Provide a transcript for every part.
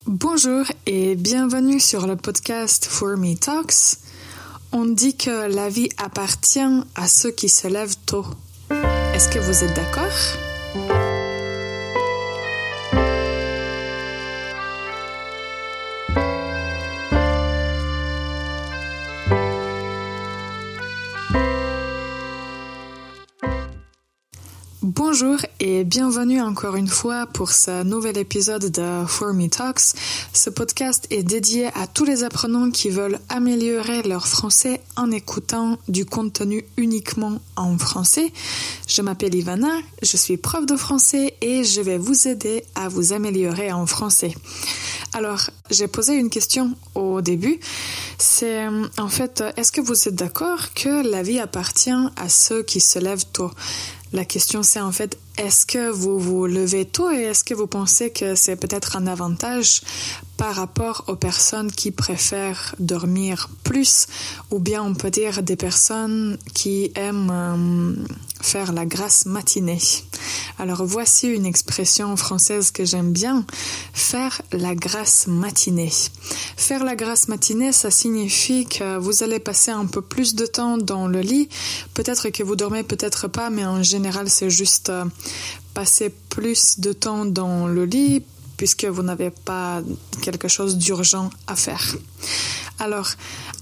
Bonjour et bienvenue sur le podcast For Me Talks. On dit que la vie appartient à ceux qui se lèvent tôt. Est-ce que vous êtes d'accord? Bonjour et bienvenue encore une fois pour ce nouvel épisode de For Me Talks. Ce podcast est dédié à tous les apprenants qui veulent améliorer leur français en écoutant du contenu uniquement en français. Je m'appelle Ivana, je suis prof de français et je vais vous aider à vous améliorer en français. Alors, j'ai posé une question au début. C'est en fait, est-ce que vous êtes d'accord que la vie appartient à ceux qui se lèvent tôt? La question c'est en fait, est-ce que vous vous levez tôt et est-ce que vous pensez que c'est peut-être un avantage par rapport aux personnes qui préfèrent dormir plus ou bien on peut dire des personnes qui aiment faire la grasse matinée. Alors voici une expression française que j'aime bien, faire la grasse matinée. Faire la grasse matinée, ça signifie que vous allez passer un peu plus de temps dans le lit. Peut-être que vous dormez, peut-être pas, mais en général c'est juste passer plus de temps dans le lit puisque vous n'avez pas quelque chose d'urgent à faire. Alors,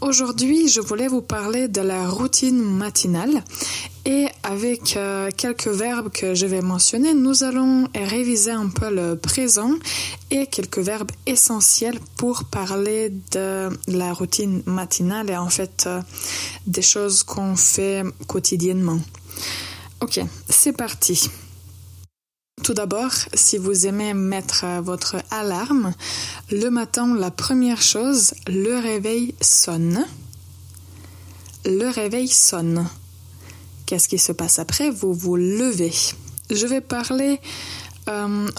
aujourd'hui, je voulais vous parler de la routine matinale et avec quelques verbes que je vais mentionner, nous allons réviser un peu le présent et quelques verbes essentiels pour parler de la routine matinale et en fait des choses qu'on fait quotidiennement. Ok, c'est parti. Tout d'abord, si vous aimez mettre votre alarme, le matin, la première chose, le réveil sonne. Le réveil sonne. Qu'est-ce qui se passe après? Vous vous levez. Je vais parler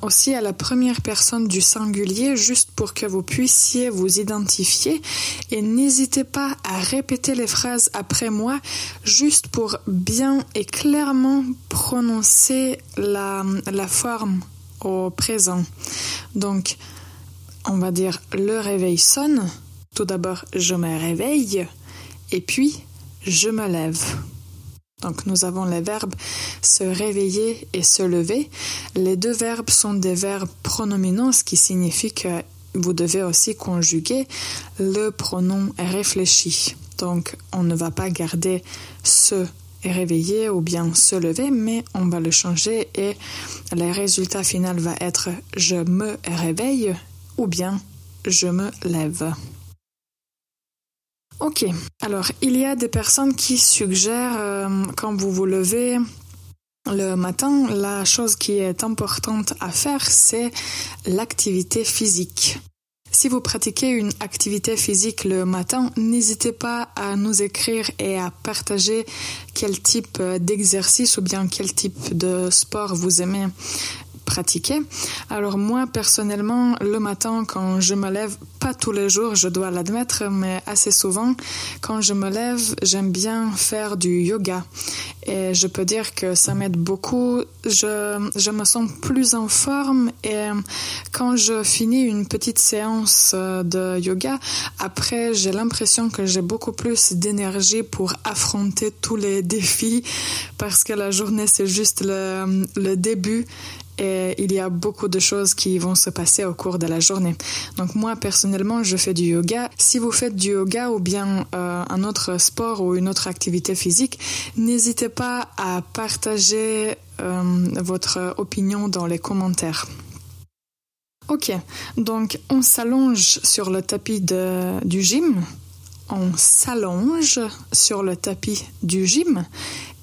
aussi à la première personne du singulier, juste pour que vous puissiez vous identifier et n'hésitez pas à répéter les phrases après moi, juste pour bien et clairement prononcer la forme au présent. Donc, on va dire le réveil sonne. Tout d'abord, je me réveille et puis je me lève. Donc, nous avons les verbes se réveiller et se lever. Les deux verbes sont des verbes pronominaux, ce qui signifie que vous devez aussi conjuguer le pronom réfléchi. Donc, on ne va pas garder se réveiller ou bien se lever, mais on va le changer et le résultat final va être je me réveille ou bien je me lève. Ok, alors il y a des personnes qui suggèrent quand vous vous levez le matin, la chose qui est importante à faire, c'est l'activité physique. Si vous pratiquez une activité physique le matin, n'hésitez pas à nous écrire et à partager quel type d'exercice ou bien quel type de sport vous aimez pratiquer. Alors moi, personnellement, le matin, quand je me lève, pas tous les jours, je dois l'admettre, mais assez souvent, quand je me lève, j'aime bien faire du yoga. Et je peux dire que ça m'aide beaucoup. Je me sens plus en forme et quand je finis une petite séance de yoga, après, j'ai l'impression que j'ai beaucoup plus d'énergie pour affronter tous les défis parce que la journée, c'est juste le début. Et il y a beaucoup de choses qui vont se passer au cours de la journée. Donc moi, personnellement, je fais du yoga. Si vous faites du yoga ou bien un autre sport ou une autre activité physique, n'hésitez pas à partager votre opinion dans les commentaires. Ok, donc on s'allonge sur le tapis du gym. On s'allonge sur le tapis du gym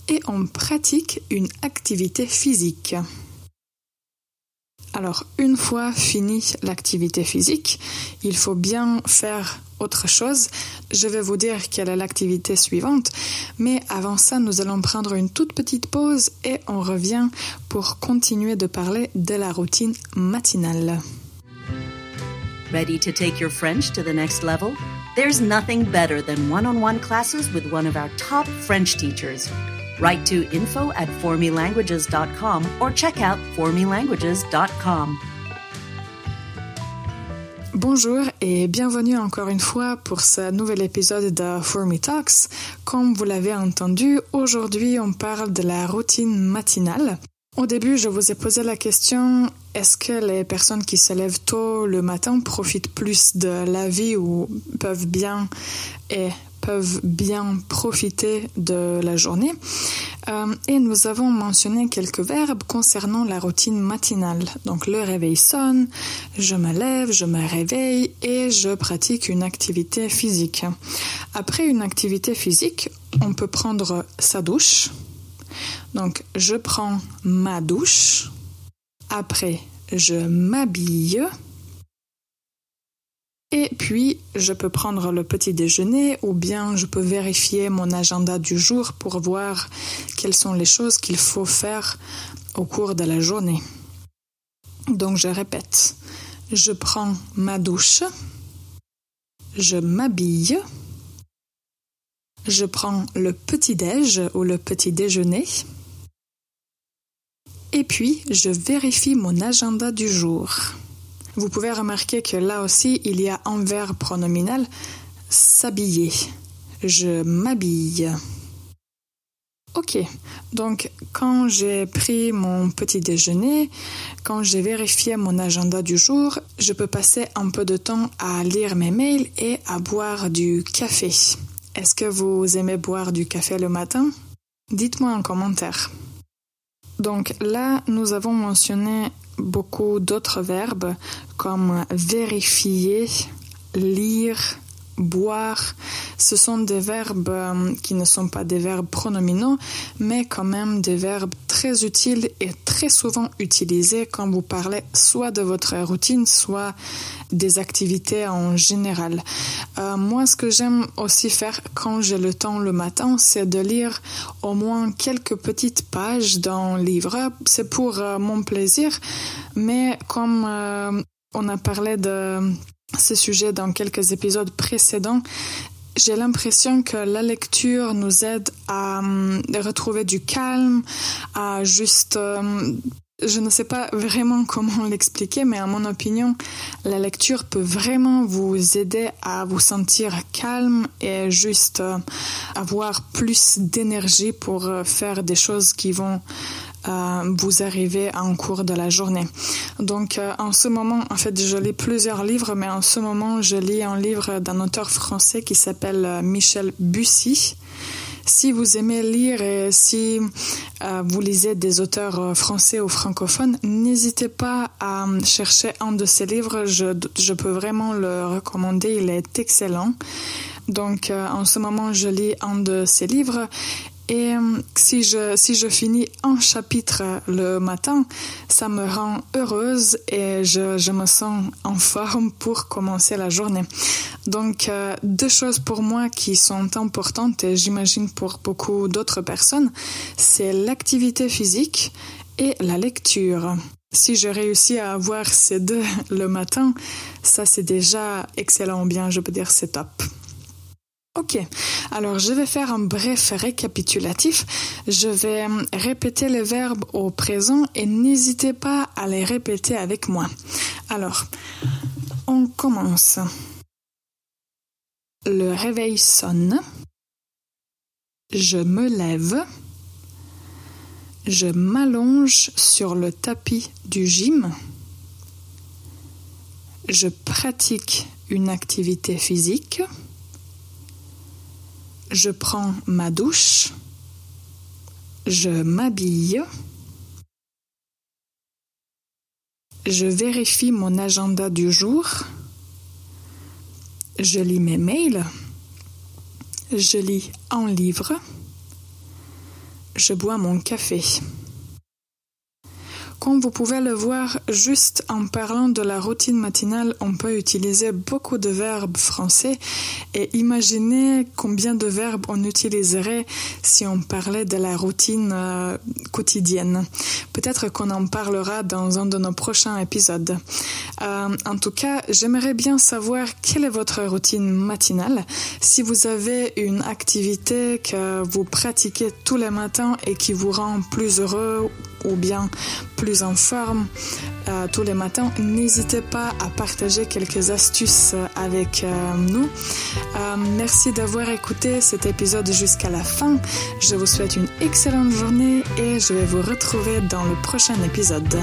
et on pratique une activité physique. Alors, une fois finie l'activité physique, il faut bien faire autre chose. Je vais vous dire quelle est l'activité suivante, mais avant ça, nous allons prendre une toute petite pause et on revient pour continuer de parler de la routine matinale. Ready to take your French to the next level? There's nothing better than one-on-one classes with one of our top French teachers. Write to info@formelanguages.com or check out formelanguages.com. Bonjour et bienvenue encore une fois pour ce nouvel épisode de For Me Talks. Comme vous l'avez entendu, aujourd'hui on parle de la routine matinale. Au début, je vous ai posé la question, est-ce que les personnes qui se lèvent tôt le matin profitent plus de la vie ou peuvent bien profiter de la journée? Et nous avons mentionné quelques verbes concernant la routine matinale. Donc le réveil sonne, je me lève, je me réveille et je pratique une activité physique. Après une activité physique, on peut prendre sa douche. Donc je prends ma douche. Après, je m'habille. Et puis, je peux prendre le petit déjeuner ou bien je peux vérifier mon agenda du jour pour voir quelles sont les choses qu'il faut faire au cours de la journée. Donc, je répète, je prends ma douche, je m'habille, je prends le petit-déj ou le petit déjeuner et puis je vérifie mon agenda du jour. Vous pouvez remarquer que là aussi, il y a un verbe pronominal, s'habiller. Je m'habille. Ok, donc quand j'ai pris mon petit déjeuner, quand j'ai vérifié mon agenda du jour, je peux passer un peu de temps à lire mes mails et à boire du café. Est-ce que vous aimez boire du café le matin? Dites-moi en commentaire. Donc là, nous avons mentionné beaucoup d'autres verbes comme vérifier, lire, boire. Ce sont des verbes qui ne sont pas des verbes pronominaux, mais quand même des verbes très utiles et très souvent utilisés quand vous parlez soit de votre routine, soit des activités en général. Moi, ce que j'aime aussi faire quand j'ai le temps le matin, c'est de lire au moins quelques petites pages d'un livre. C'est pour mon plaisir, mais comme on a parlé de ce sujet dans quelques épisodes précédents, j'ai l'impression que la lecture nous aide à retrouver du calme, à juste... je ne sais pas vraiment comment l'expliquer, mais à mon opinion, la lecture peut vraiment vous aider à vous sentir calme et juste avoir plus d'énergie pour faire des choses qui vont vous arriver en cours de la journée. Donc en ce moment, en fait, je lis plusieurs livres, mais en ce moment, je lis un livre d'un auteur français qui s'appelle Michel Bussy. Si vous aimez lire et si vous lisez des auteurs français ou francophones, n'hésitez pas à chercher un de ces livres. Je peux vraiment le recommander, il est excellent. Donc en ce moment, je lis un de ces livres. Et si je finis un chapitre le matin, ça me rend heureuse et je me sens en forme pour commencer la journée. Donc, deux choses pour moi qui sont importantes et j'imagine pour beaucoup d'autres personnes, c'est l'activité physique et la lecture. Si je réussis à avoir ces deux le matin, ça c'est déjà excellent, bien je peux dire c'est top. Ok, alors je vais faire un bref récapitulatif. Je vais répéter les verbes au présent et n'hésitez pas à les répéter avec moi. Alors, on commence. Le réveil sonne. Je me lève. Je m'allonge sur le tapis du gym. Je pratique une activité physique. Je prends ma douche, je m'habille, je vérifie mon agenda du jour, je lis mes mails, je lis un livre, je bois mon café. Comme vous pouvez le voir, juste en parlant de la routine matinale, on peut utiliser beaucoup de verbes français et imaginez combien de verbes on utiliserait si on parlait de la routine quotidienne. Peut-être qu'on en parlera dans un de nos prochains épisodes. En tout cas, j'aimerais bien savoir quelle est votre routine matinale. Si vous avez une activité que vous pratiquez tous les matins et qui vous rend plus heureux, ou bien plus en forme tous les matins, n'hésitez pas à partager quelques astuces avec nous. Merci d'avoir écouté cet épisode jusqu'à la fin. Je vous souhaite une excellente journée et je vais vous retrouver dans le prochain épisode.